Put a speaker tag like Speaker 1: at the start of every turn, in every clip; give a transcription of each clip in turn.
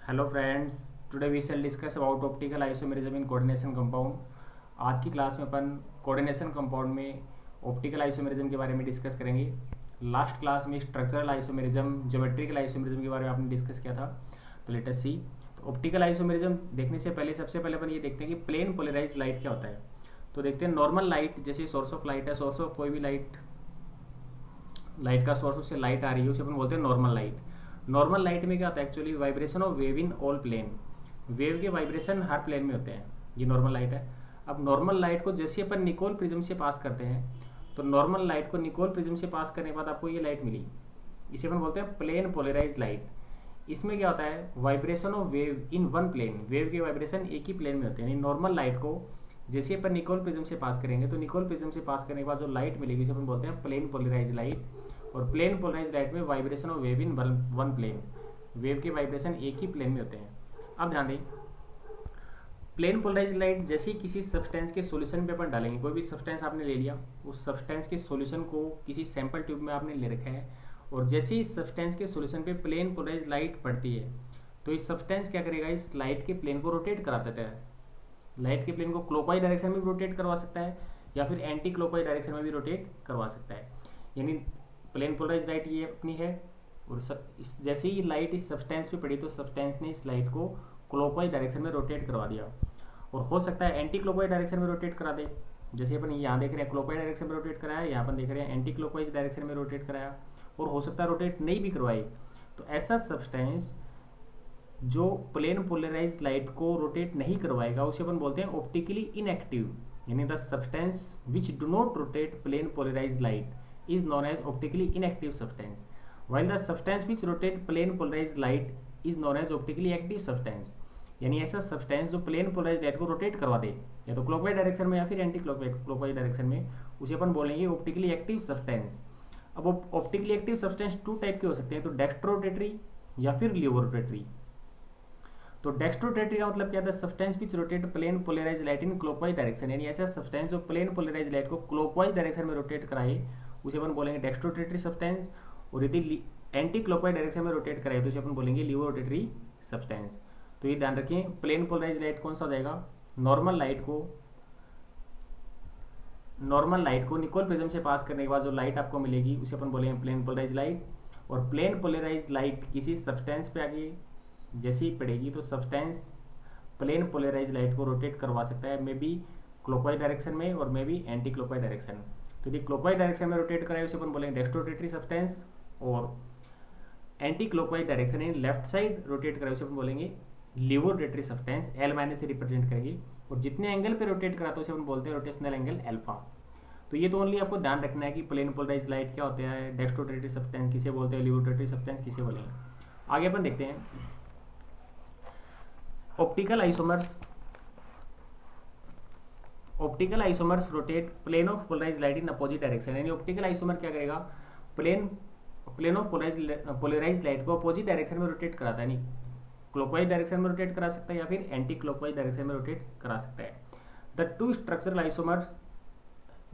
Speaker 1: Hello friends, today we shall discuss about optical isomerism in coordination compound. आज की class में अपन coordination compound में ऑप्टिकल आइसोमेरिज्म के बारे में डिस्कस करेंगे। लास्ट क्लास में स्ट्रक्चरल आइसोमेरिज्म, ज्योमेट्रिकल आइसोमेरिज्म के बारे में आपने डिस्कस किया था। तो लेट अस सी। तो ऑप्टिकल आइसोमेरिज्म देखने से पहले सबसे पहले अपन ये देखते हैं कि प्लेन पोलराइज्ड लाइट क्या होता है। तो देखते हैं नॉर्मल लाइट, जैसे सोर्स ऑफ लाइट है, सोर्स ऑफ कोई भी लाइट का सोर्स, उससे लाइट आ रही है, उसे अपन बोलते हैं नॉर्मल लाइट। नॉर्मल लाइट में क्या होता है actually, vibration of wave in all plane. Wave के वाइब्रेशन हर प्लेन में होते हैं, ये नॉर्मल लाइट है। अब नॉर्मल लाइट को जैसे अपन निकोल प्रिज्म से पास करते हैं, तो नॉर्मल लाइट को निकोल प्रिज्म से पास करने के बाद आपको ये लाइट मिली, इसे अपन बोलते हैं प्लेन पोलराइज्ड लाइट। इसमें क्या होता है, vibration of wave in one plane, wave के वाइब्रेशन एक ही प्लेन में होते हैं। यानी नॉर्मल लाइट को जैसे अपन निकोल प्रिज्म से पास करेंगे, तो निकोल प्रिज्म से पास करने के बाद जो लाइट मिलेगी उसे अपन बोलते हैं प्लेन पोलराइज्ड लाइट। और प्लेन पोलराइज्ड लाइट में vibration of wave in one plane, wave के वाइब्रेशन एक ही प्लेन में होते हैं। अब ध्यान दें, प्लेन पोलराइज्ड लाइट जैसे ही किसी सब्सटेंस के सॉल्यूशन पे अपन डालेंगे, कोई भी सब्सटेंस आपने ले लिया, उस सब्सटेंस के सॉल्यूशन को किसी सैंपल ट्यूब में आपने ले रखा है, और जैसे ही सब्सटेंस के सॉल्यूशन पे प्लेन पोलराइज्ड लाइट पड़ती है, तो इस सब्सटेंस क्या करेगा, इस लाइट के प्लेन को रोटेट करा देता है। लाइट के प्लेन को क्लॉकवाइज डायरेक्शन में भी रोटेट करवा सकता है, या फिर एंटी क्लॉकवाइज डायरेक्शन में भी रोटेट करवा सकता है। यानी प्लेन पोलराइज लाइट ये अपनी है, और जैसे ही लाइट इस सब्सटेंस पे पड़ी, तो सब्सटेंस ने इस लाइट को क्लॉकवाइज डायरेक्शन में रोटेट करवा दिया। और हो सकता है एंटी क्लॉकवाइज डायरेक्शन में रोटेट करा दे, जैसे अपन यहाँ देख रहे हैं क्लॉकवाइज डायरेक्शन में रोटेट कराया, यहाँ अपन देख रहे हैं एंटी क्लॉकवाइज डायरेक्शन में रोटेट कराया, और हो सकता है रोटेट नहीं भी करवाए। तो ऐसा सब्सटेंस जो प्लेन पोलराइज्ड लाइट को रोटेट नहीं करवाएगा, उसे अपन बोलते हैं ऑप्टिकली इनएक्टिव। यानी the substance which do not rotate plane polarised light is known as optically inactive substance, while the substance which rotate plane polarized light is known as optically active substance। यानी ऐसा substance जो plane polarised light को rotate करवा दे, या तो clockwise direction में या फिर एंटी क्लॉकवाइज डायरेक्शन में, उसे अपन बोलेंगे ऑप्टिकली एक्टिव सब्सटेंस। अब optically active substance two type के हो सकते हैं, तो डेक्स्ट्रोरोटेटरी या फिर लिवोरोटेटरी। तो डेक्स्ट्रोरोटेटरी का मतलब क्या था, substance which rotate plane polarised light in clockwise direction. यानी ऐसा सब्सटेंस जो प्लेन पोलराइज्ड लाइट को क्लॉकवाइज डायरेक्शन में रोटेट कराए, उसे अपन बोलेंगे डेक्स्ट्रोरोटेटरी सब्सटेंस। और यदि एंटी क्लॉकवाइज डायरेक्शन में रोटेट कराए, तो इसे अपन बोलेंगे लिवोरोटेटरी सब्सटेंस। तो ये ध्यान रखें, प्लेन पोलराइज्ड लाइट कौन सा हो जाएगा, नॉर्मल लाइट को निकोल प्रिज्म से पास करने के बाद जो लाइट आपको मिलेगी, उसे अपन बोलेंगे प्लेन पोलराइज्ड लाइट। और प्लेन पोलराइज्ड लाइट किसी सब्सटेंस पे आगे जैसे ही पड़ेगी, तो सब्सटेंस प्लेन पोलराइज्ड लाइट को रोटेट करवा सकता है, मे बी क्लॉकवाइज डायरेक्शन में और may be anti clockwise direction. तो यदि क्लॉकवाइज डायरेक्शन में रोटेट कराए, उसे अपन बोलेंगे डेक्स्ट्रोरोटेटरी सब्सटेंस। और एंटी क्लॉकवाइज डायरेक्शन यानी लेफ्ट साइड रोटेट कराए, उसे अपन बोलेंगे लिवोरोटेटरी सब्सटेंस, एल माइनस से रिप्रेजेंट करेंगे। और जितने एंगल पे रोटेट कराते हैं उसे अपन बोलते हैं रोटेशनल एंगल अल्फा। तो ये तो ओनली आपको ध्यान रखना है कि प्लेन पोलराइज्ड लाइट क्या होता है, डेक्स्ट्रोरोटेटरी सब्सटेंस किसे बोलते हैं, लिवोरोटेटरी सब्सटेंस किसे बोलेंगे। आगे अपन देखते हैं optical isomers rotate plane of polarised light in opposite direction. यानी ऑप्टिकल आइसोमर क्या करेगा, प्लेन ऑफ पोलराइज्ड लाइट को अपोजिट डायरेक्शन में रोटेट कराता है। यानी क्लॉकवाइज डायरेक्शन में रोटेट करा सकता है, या फिर एंटी क्लॉकवाइज डायरेक्शन में रोटेट करा सकता है। The two structural isomers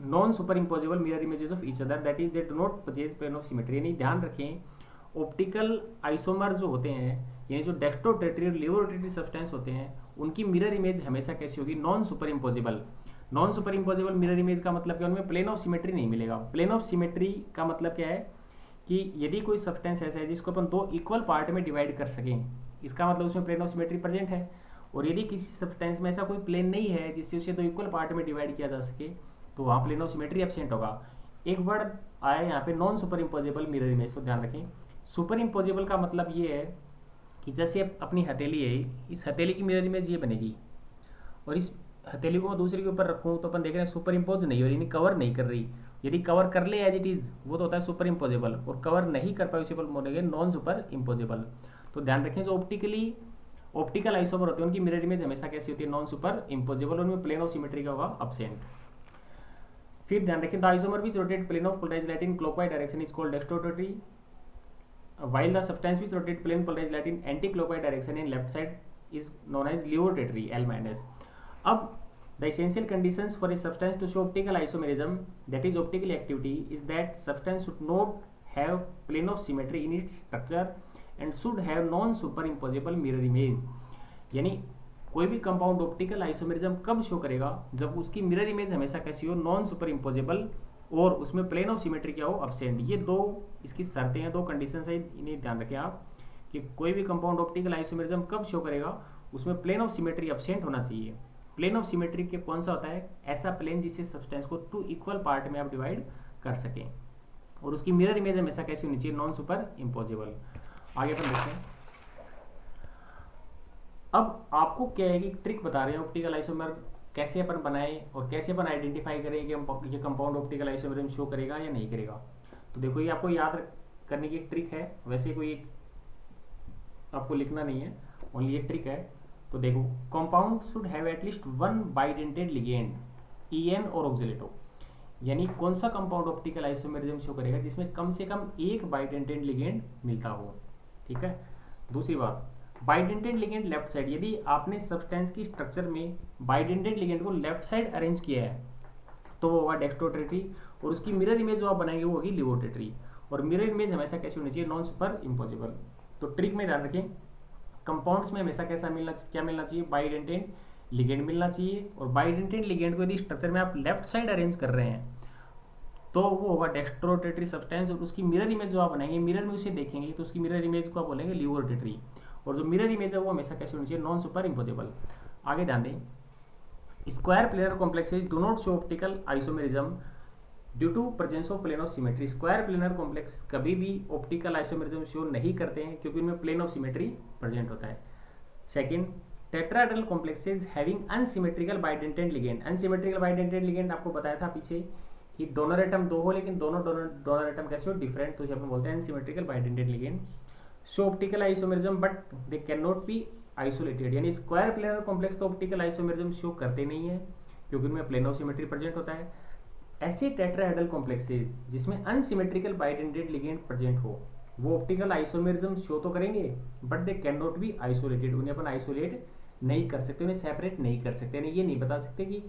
Speaker 1: non super imposable mirror images of each other, that is they do not possess plane of symmetry. यानी ध्यान रखें, ऑप्टिकल आइसोमर जो होते हैं, यानी जो डेक्स्ट्रोरोटेटरी और लिवोरोटेटरी सब्सटेंस होते हैं, उनकी मिरर इमेज हमेशा कैसी होगी, non super imposable. Non super imposable mirror image का मतलब क्या, उनमें प्लेन ऑफ सिमेट्री नहीं मिलेगा। प्लेन ऑफ सिमेट्री का मतलब क्या है कि यदि कोई सब्सटेंस ऐसा है जिसको अपन दो इक्वल पार्ट में डिवाइड कर सकें, इसका मतलब उसमें प्लेन ऑफ सिमेट्री प्रेजेंट है। और यदि किसी सब्सटेंस में ऐसा कोई प्लेन नहीं है जिससे उसे दो इक्वल पार्ट में डिवाइड किया जा सके, तो वहाँ प्लेन ऑफ सिमेट्री एब्सेंट होगा। एक वर्ड आया यहाँ पे non super imposable mirror image, तो ध्यान रखें। सुपर इम्पोजिबल का मतलब ये है कि जैसे अपनी हथेली है, इस हथेली की मिरर इमेज ये बनेगी, और इस हथेली को मैं दूसरे के ऊपर रखूँ, तो अपन देख रहे हैं सुपर इम्पोज नहीं हो रही, यानी कवर नहीं कर रही। यदि कवर कर ले एज इट इज, वो तो होता है सुपर इम्पोजेबल, और कवर नहीं कर पाए उसे बोलेंगे नॉन सुपर इम्पोजेबल। तो ध्यान रखें, जो ऑप्टिकल आइसोमर होते हैं उनकी मिरर इमेज हमेशा कैसी होती है, नॉन सुपर इम्पोजेबल, उनमें प्लेन ऑफ सिमेट्री का होगा अब्सेंट। फिर ध्यान रखें, the isomer which rotate plane of polarised light in clockwise direction is called dextrorotatory, while the substance which rotate plane polarized light in anti-clockwise direction in left side is known as livotrotory, L minus. अब the essential conditions for a substance to show optical isomerism, that is optical activity, is that substance should not have plane of symmetry in its structure and should have non super imposable mirror image. यानी कोई भी compound optical isomerism कब show करेगा, जब उसकी mirror image हमेशा कैसी हो, नॉन सुपर इम्पोजेबल, और उसमें प्लेन ऑफ सिमेट्री क्या हो, अब्सेंट। ये दो इसकी शर्तें हैं, दो कंडीशन है, इन्हें ध्यान रखें आप कि कोई भी कंपाउंड ऑप्टिकल आइसोमेरिज्म कब शो करेगा, उसमें प्लेन ऑफ सिमेट्री अब्सेंट होना चाहिए। प्लेन ऑफ सिमेट्री के कौन सा होता है, ऐसा प्लेन जिससे सब्सटेंस को 2 इक्वल पार्ट में आप डिवाइड कर सकें, और उसकी मिरर इमेज हमेशा कैसी होनी चाहिए, नॉन सुपर इम्पोजेबल। आगे अपन देखते हैं। अब आपको क्या है कि ट्रिक बता रहे हैं ऑप्टिकल आइसोमर कैसे अपन बनाएं और कैसे अपन आइडेंटिफाई करें कि ये कंपाउंड ऑप्टिकल आइसोमेरिज्म शो करेगा या नहीं करेगा। तो देखो ये आपको याद करने की एक ट्रिक है, वैसे कोई एक आपको लिखना नहीं है, ओनली ये ट्रिक है। तो देखो, compound should have at least one bidentate ligand, EN और ऑक्सिलेटो। यानी कौन सा कंपाउंड ऑप्टिकल आइसोमेरिज्म शो करेगा जिसमें कम से कम एक बाइडेंटेड लिगेंड मिलता हो। ठीक है। दूसरी बात, बाइडेंटेड लिगेंड लेफ्ट साइड, यदि आपने सब्सटेंस की स्ट्रक्चर में बाइडेंटेड लिगेंड को लेफ्ट साइड अरेंज किया है तो वो होगा डेक्स्ट्रोटेट्री, और उसकी मिरर इमेज जो आप बनाएंगे वो होगी लिवोटेट्री। और मिरर इमेज हमेशा कैसी होनी चाहिए, नॉन सुपर इम्पोजिबल। तो ट्रिक में ध्यान रखें, कंपाउंड्स में हमेशा कैसा क्या मिलना चाहिए, बाइडेंटेड लिगेंड मिलना चाहिए, और बाइडेंटेड लिगेंड को यदि स्ट्रक्चर में आप लेफ्ट साइड अरेंज कर रहे हैं तो वो होगा डेक्स्ट्रोटेट्री सब्सटेंस, और उसकी मिरर इमेज जो आप बनाएंगे, मिरर में उसे देखेंगे तो उसकी मिरर इमेज को आप बोलेंगे लिवोटेट्री, और जो मिरर इमेज है वो हमेशा कैसी होनी चाहिए, नॉन सुपर इम्पोजेबल। आगे ध्यान दें, square planar complexes do not show optical isomerism due to presence of plane of symmetry. Square planar complex कभी भी ऑप्टिकल आइसोमेरिज्म शो नहीं करते हैं क्योंकि उनमें प्लेन ऑफ सिमेट्री प्रेजेंट होता है। Second, tetrahedral complexes having unsymmetrical bidentate ligand. Unsymmetrical bidentate ligand आपको बताया था पीछे कि डोनर एटम दो हो लेकिन दोनों डोनर एटम कैसे हो, डिफरेंट, तो अपन बोलते हैं unsymmetrical bidentate ligand. Show optical isomerism but they can not be isolated. यानी स्क्वायर प्लेनर कॉम्प्लेक्स तो ऑप्टिकल आइसोमेरिज्म शो करते नहीं है क्योंकि उनमें प्लेन ऑफ सिमेट्री प्रेजेंट होता है। ऐसे टेट्राहेड्रल कॉम्प्लेक्सेज जिसमें अनसिमेट्रिकल बाइडेंटेड लिगेंड प्रेजेंट हो वो ऑप्टिकल आइसोमेरिज्म शो तो करेंगे but they can not be isolated. उन्हें अपन आइसोलेट नहीं कर सकते, उन्हें सेपरेट नहीं कर सकते, यानी ये नहीं बता सकते कि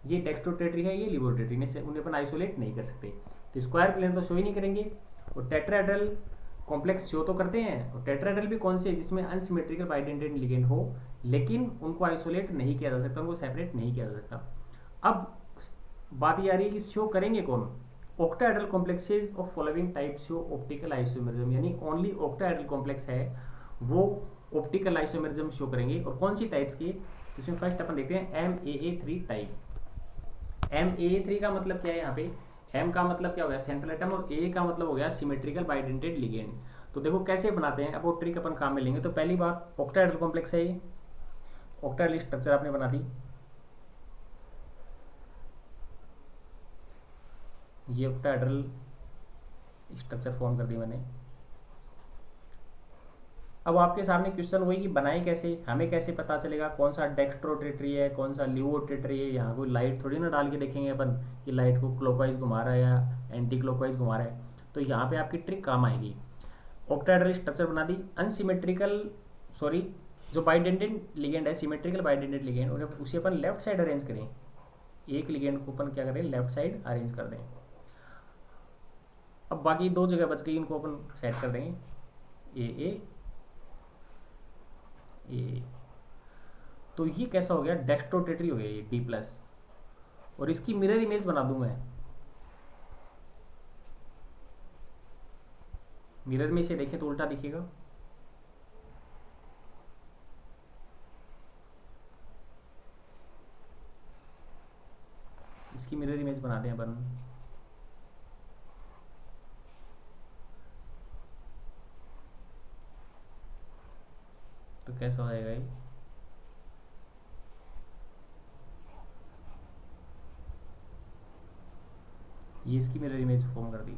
Speaker 1: ये डेक्स्ट्रोटेट्री है, ये लिवोटेट्री, उन्हें अपन आइसोलेट नहीं कर सकते। तो स्क्वायर प्लेन तो शो ही नहीं करेंगे, और टेट्राहेड्रल कॉम्प्लेक्स शो तो करते हैं, और टेट्राहेड्रल भी कौन से, जिसमें अनसिमेट्रिकल बाइडेंटेड लिगेंड हो लेकिन उनको आइसोलेट नहीं किया जा सकता, उनको सेपरेट नहीं किया जा सकता। अब बात ये आ रही है कि शो करेंगे कौन, octahedral complexes of following type show optical isomerism. यानी ओनली ऑक्टाहेड्रल कॉम्प्लेक्स है वो ऑप्टिकल आइसोमेरिज्म शो करेंगे, और कौन सी टाइप्स की, इसमें फर्स्ट अपन देखते हैं MAA3 टाइप। MAA3 का मतलब क्या है, यहाँ पे M का मतलब क्या हो गया, सेंट्रल एटम, और A का मतलब हो गया सिमेट्रिकल बाइडेंटेड लिगेंड। तो देखो कैसे बनाते हैं, अब वो ट्रिक अपन काम में लेंगे। तो पहली बात, ऑक्टाहेड्रल कॉम्प्लेक्स है ये, ऑक्टाहेड्रल स्ट्रक्चर आपने बना दी, ये ऑक्टाहेड्रल स्ट्रक्चर फॉर्म कर दी मैंने। अब आपके सामने क्वेश्चन वही कि बनाए कैसे, हमें कैसे पता चलेगा कौन सा डेक्स्ट्रोटेट्री है कौन सा लिवोटेट्री है। यहाँ कोई लाइट थोड़ी ना डाल के देखेंगे अपन कि लाइट को क्लॉकवाइज घुमा रहा है या एंटी क्लॉकवाइज घुमा रहा है, तो यहाँ पे आपकी ट्रिक काम आएगी। ऑक्टाहेड्रल स्ट्रक्चर बना दी, अनसिमेट्रिकल सॉरी जो बाइडेंटेड लिगेंड है, सिमेट्रिकल बाइडेंटेड लिगेंड, उन्हें उसे अपन लेफ्ट साइड अरेंज करें, एक लिगेंड को अपन क्या करें, लेफ्ट साइड अरेंज कर दें। अब बाकी दो जगह बच गई, इनको अपन सेट कर देंगे ए। तो ये कैसा हो गया, डेक्स्ट्रोटेट्री हो गया ये D+, और इसकी मिरर इमेज बना दूं मैं, मिरर में इसे देखें तो उल्टा दिखेगा। इसकी मिरर इमेज बना दें अपन, तो कैसा हो जाएगा ये इसकी मिरर इमेज फॉर्म कर दी,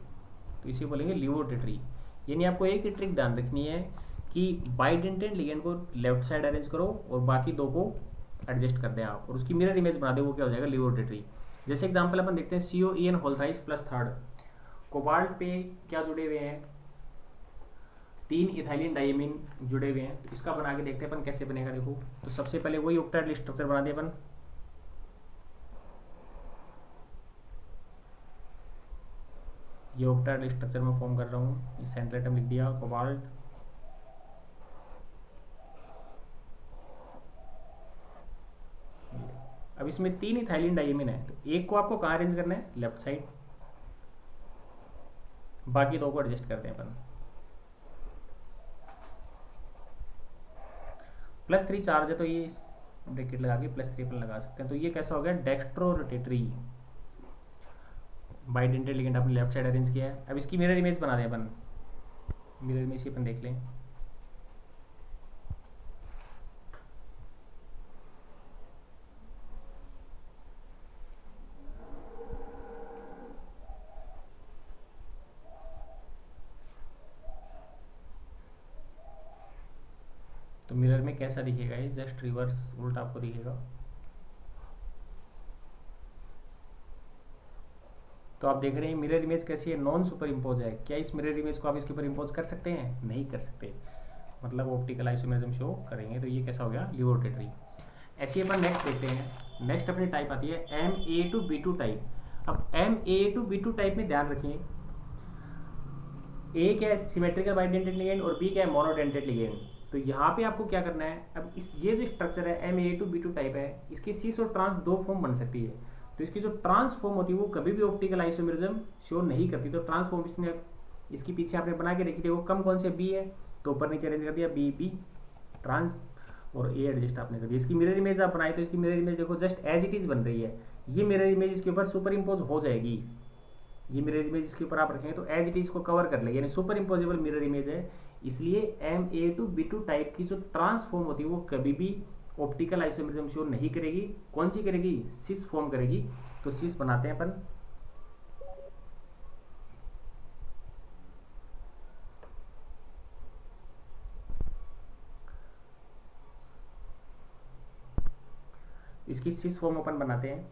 Speaker 1: तो इसे बोलेंगे लिवोटेट्री। यानी आपको एक ही ट्रिक ध्यान रखनी है कि बाइडेंटेड लिगेंड को लेफ्ट साइड अरेंज करो और बाकी दो को एडजस्ट कर दें आप, और उसकी मिरर इमेज बना दे, वो क्या हो जाएगा, लिवोटेट्री। जैसे एग्जांपल अपन देखते हैं COEN whole raise plus third, cobalt पे क्या जुड़े हुए हैं, 3 इथाइलिन डाइमीन जुड़े हुए हैं। तो इसका बना के देखते हैं अपन कैसे बनेगा। देखो, तो सबसे पहले वही ऑक्टाहेड्रल स्ट्रक्चर बना दिया अपन, ये ऑक्टाहेड्रल स्ट्रक्चर में फॉर्म कर रहा हूँ, सेंट्रल एटम लिख दिया कोबाल्ट, अब इसमें 3 इथाइलिन डाइमीन है, तो एक को आपको कहाँ अरेंज करना है, लेफ्ट साइड, बाकी 2 को एडजस्ट करते हैं अपन। +3 चार्ज है तो ये ब्रैकेट लगा के +3 अपन लगा सकते हैं। तो ये कैसा हो गया, डेक्स्ट्रो रोटेटरी बाइडेंटेड लिगेंड आपने लेफ्ट साइड अरेंज किया है। अब इसकी मिरर इमेज बना दें अपन, मिरर इमेज अपन देख लें। तो मिरर में कैसा दिखेगा ये, जस्ट रिवर्स उल्टा आपको दिखेगा। तो आप देख रहे हैं मिरर इमेज कैसी है, नॉन सुपर इम्पोज है। क्या इस मिरर इमेज को आप इसके ऊपर इम्पोज कर सकते हैं, नहीं कर सकते, मतलब ऑप्टिकल आइसोमेरिज्म शो करेंगे। तो ये कैसा हो गया, लिवोरोटेटरी। ऐसे ही अपन नेक्स्ट देखते हैं। नेक्स्ट अपनी टाइप आती है MA2B2 टाइप। अब MA2B2 टाइप में ध्यान रखें, ए क्या है, सिमेट्रिकल बाइडेंटेड लिगेंड, और बी क्या है, मोनोडेंटेड लिगेंड। तो यहाँ पे आपको क्या करना है, अब इस ये जो स्ट्रक्चर है MA2B2 टाइप है, इसकी सिस और ट्रांस 2 फॉर्म बन सकती है। तो इसकी जो ट्रांस फॉर्म होती है वो कभी भी ऑप्टिकल आइसोमेरिज्म शो नहीं करती। तो ट्रांस फॉर्म इसने इसकी पीछे आपने बना के रखी थी, वो कम कौन से, बी है, तो ऊपर नीचे अरेंज कर दिया, बी ट्रांस, और ए एडजस्ट आपने कर दिया। इसकी मिरर इमेज आप बनाए तो इसकी मिरर इमेज देखो जस्ट एज इट इज बन रही है। ये मिरर इमेज इसके ऊपर सुपर इम्पोज हो जाएगी। ये मिरर इमेज इसके ऊपर आप रखेंगे तो एज इट इज को कवर कर लेगी, यानी सुपर इम्पोजेबल मिरर इमेज है। इसलिए MA2B2 टाइप की जो ट्रांसफॉर्म होती है वो कभी भी ऑप्टिकल आइसोमेरिज्म शो नहीं करेगी। कौन सी करेगी, सिस फॉर्म करेगी। तो सिस बनाते हैं अपन। इसकी सिस फॉर्म अपन बनाते हैं।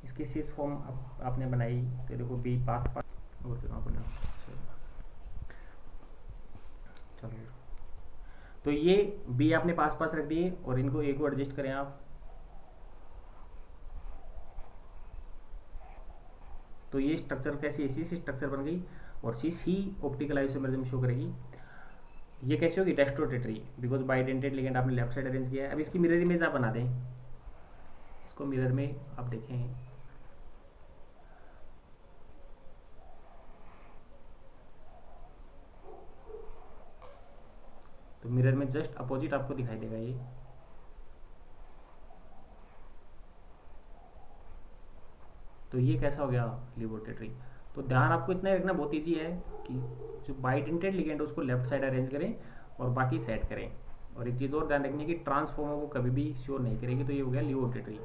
Speaker 1: इसकी सिस फॉर्म आपने बनाई तो देखो बी पास पास, और चलो, तो ये बी आपने पास पास रख दिए और इनको ए को एडजस्ट करें आप। तो ये स्ट्रक्चर कैसी, इसी से स्ट्रक्चर बन गई, और सिस ही ऑप्टिकल आइसोमेरिज्म शो करेगी। ये कैसे होगी, डेक्स्ट्रोरोटेटरी, बिकॉज बाइडेंटेड लिगेंड आपने लेफ्ट साइड अरेंज किया है। अब इसकी मिरर इमेज आप बना दें, इसको मिरर में आप देखें, तो मिरर में जस्ट अपोजिट आपको दिखाई देगा ये। तो ये कैसा हो गया, लिवोरोटेटरी। तो ध्यान आपको इतना ही रखना, बहुत ईजी है कि जो बाइडेंटेड लिगेंड है उसको लेफ्ट साइड अरेंज करें और बाकी सेट करें। और एक चीज़ और ध्यान रखनी है कि ट्रांसफॉर्म वो कभी भी शो नहीं करेगी। तो ये हो गया लिवोरोटेटरी।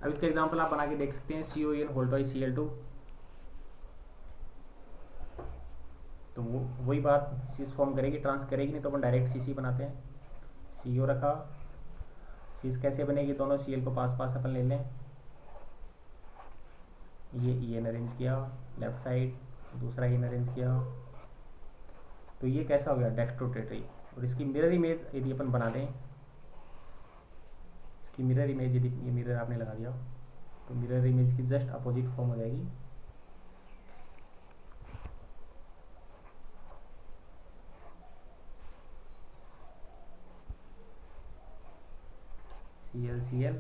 Speaker 1: अब इसका एग्जांपल आप बना के देख सकते हैं, CON होल्टॉइड Cl2। तो वो वही बात, सिस फॉर्म करेगी, ट्रांस करेगी नहीं, तो अपन डायरेक्ट CC बनाते हैं। CO रखा, सिस कैसे बनेगी, दोनों Cl को पास पास अपन ले लें, ये EN अरेंज किया लेफ्ट साइड, दूसरा EN अरेंज किया। तो ये कैसा हो गया, डेक्स्ट्रोरोटेटरी। और इसकी मिरर इमेज यदि अपन बना दें, इसकी मिरर इमेज यदि ये मिरर आपने लगा दिया तो मिरर इमेज की जस्ट अपोजिट फॉर्म हो जाएगी। CL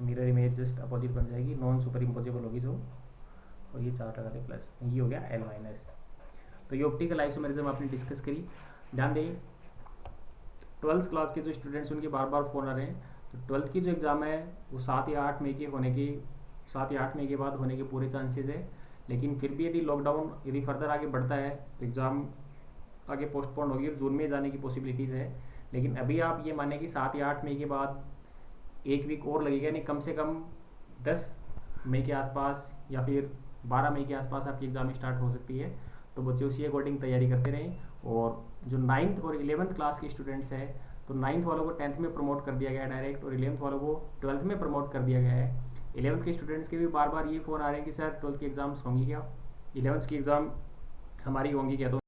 Speaker 1: mirror image just opposite बन जाएगी, नॉन सुपर इम्पोजेबल होगी जो, और ये 4 लगा दे प्लस, ये हो गया L-। तो ये ऑप्टिकल आइसोमेरिज्म आपने डिस्कस करी। ध्यान दें 12th क्लास के जो स्टूडेंट्स उनके बार बार फ़ोन आ रहे हैं, तो 12th की जो एग्ज़ाम है वो 7 या 8 मई के होने की, 7 या 8 मई के बाद होने के पूरे चांसेस है। लेकिन फिर भी यदि लॉकडाउन यदि फर्दर आगे बढ़ता है तो एग्ज़ाम आगे पोस्टपोन होगी और जून में जाने की पॉसिबिलिटीज़ है। लेकिन अभी आप ये माने कि 7 या 8 मई के बाद 1 वीक और लगेगा, यानी कम से कम 10 मई के आसपास या फिर 12 मई के आसपास आपकी एग्ज़ाम स्टार्ट हो सकती है। तो बच्चे उसी अकॉर्डिंग तैयारी करते रहें। और जो 9th और 11th क्लास के स्टूडेंट्स हैं, तो 9th वालों को 10th में प्रमोट कर दिया गया है डायरेक्ट, और 11th वालों को 12th में प्रमोट कर दिया गया है। 11th के स्टूडेंट्स के भी बार बार ये फ़ोन आ रहे हैं कि सर 12th की एग्ज़ाम्स होंगी क्या, 11th की एग्ज़ाम हमारी होंगी क्या। तो